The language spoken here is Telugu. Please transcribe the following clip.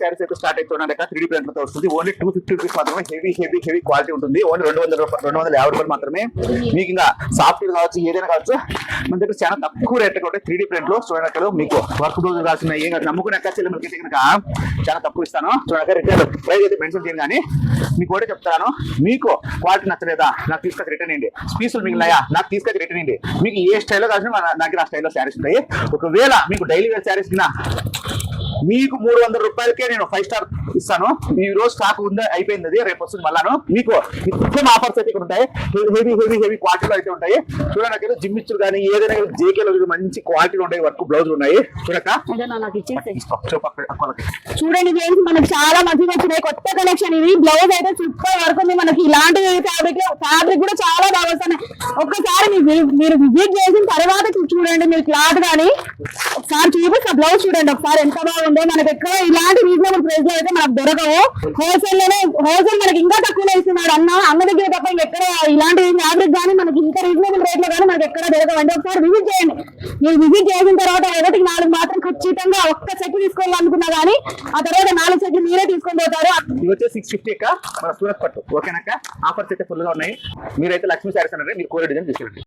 శారీస్ అయితే స్టార్ట్ అవుతున్నాయి. 3D ప్రింట్ తో వస్తుంది. ఓన్లీ 250 రూపీస్ మాత్రమే. హెవీ క్వాలిటీ ఉంటుంది. ఓన్లీ 250 రూపాయలు మాత్రమే. మీకు ఇంకా సాఫ్ట్వేర్ కావచ్చు, ఏదైనా కావచ్చు, మన దగ్గర చాలా తక్కువ రేట్ ఉంటాయి. 3D ప్రింట్ లో చూడక్కడ మీకు వర్క్ బ్లౌజ్ రాసిన ఏం కాదు, నమ్ముకునే కచ్చలకి కనుక చాలా తక్కువ ఇస్తాను. చూడక రిటర్న్ ప్రైస్ అయితే మెన్షన్ చేయను, కానీ మీకు కూడా చెప్తాను. మీకు క్వాలిటీ నచ్చలేదా నాకు తీసుకొచ్చి రిటర్న్ అయ్యండి. పీసులు మిగిలినాయా నాకు తీసుకొచ్చి రిటర్న్ అయ్యండి. మీకు ఏ స్టైల్లో కావాల్సిన నా దగ్గర ఆ స్టైల్లో శారీస్ ఉంటాయి. ఒకవేళ మీకు డైలీ వేర్ శారీస్ కింద మీకు 300 రూపాయలకే నేను 5 స్టార్ ఇస్తాను. ఈ రోజు స్టాక్ ఉందా అయిపోయింది, అది రేపు వస్తుంది. మళ్ళాను మీకు నిత్యం ఆఫర్స్ అయితే ఇక్కడ ఉంటాయి. హెవీ క్వాలిటీలో అయితే ఉంటాయి. చూడడానికి జిమ్మిచ్చులు కానీ ఏదైనా జేకేలో మంచి క్వాలిటీలో ఉంటాయి. వర్క్ బ్లౌజ్ ఉన్నాయి. చూడక చూడండి ఫ్రెండ్స్, మనకు చాలా మంచిగా వచ్చినాయి. కొత్త కలెక్షన్ ఇది. బ్లౌజ్ అయితే సూపర్ వర్క్ ఉంది. మనకి ఇలాంటి ఫ్యాబ్రిక్ కూడా చాలా బాగా వస్తున్నాయి. ఒక్కసారి మీరు విజిట్ చేసిన తర్వాత చూడండి. మీరు క్లాత్ కానీ ఒకసారి చూపిస్తా. బ్లౌజ్ చూడండి ఒకసారి ఎంత బాగుందో. మనకి ఎక్కడ ఇలాంటి రీజనబుల్ ప్రైస్ లో అయితే మనకు దొరకవు. హోల్సేల్ మనకి ఇంకా తక్కువ ఇస్తున్నాడు అన్న దగ్గర తప్ప ఎక్కడ ఇలాంటి ఫ్యాబ్రిక్ కానీ మనకి ఇంకా రీజనబుల్ రేట్ లో కానీ మనకి ఎక్కడ దొరకవండి. ఒకసారి విజిట్ చేయండి. మీరు విజిట్ చేసిన తర్వాత 1-4 మాత్రం ఖచ్చితంగా ఒక్క సెట్ తీసుకోవాలనుకున్నా కానీ ఆ తర్వాత 4 సెట్లు మీరే తీసుకొని పోతారు. ఇది వచ్చే 650 మన సూరత్ పట్టు. ఓకేనాక ఆఫర్స్ అయితే ఫుల్ గా ఉన్నాయి. మీరైతే లక్ష్మీ శారీస్ అంటే మీరు కోరే డిజైన్ తీసుకెళ్ళండి.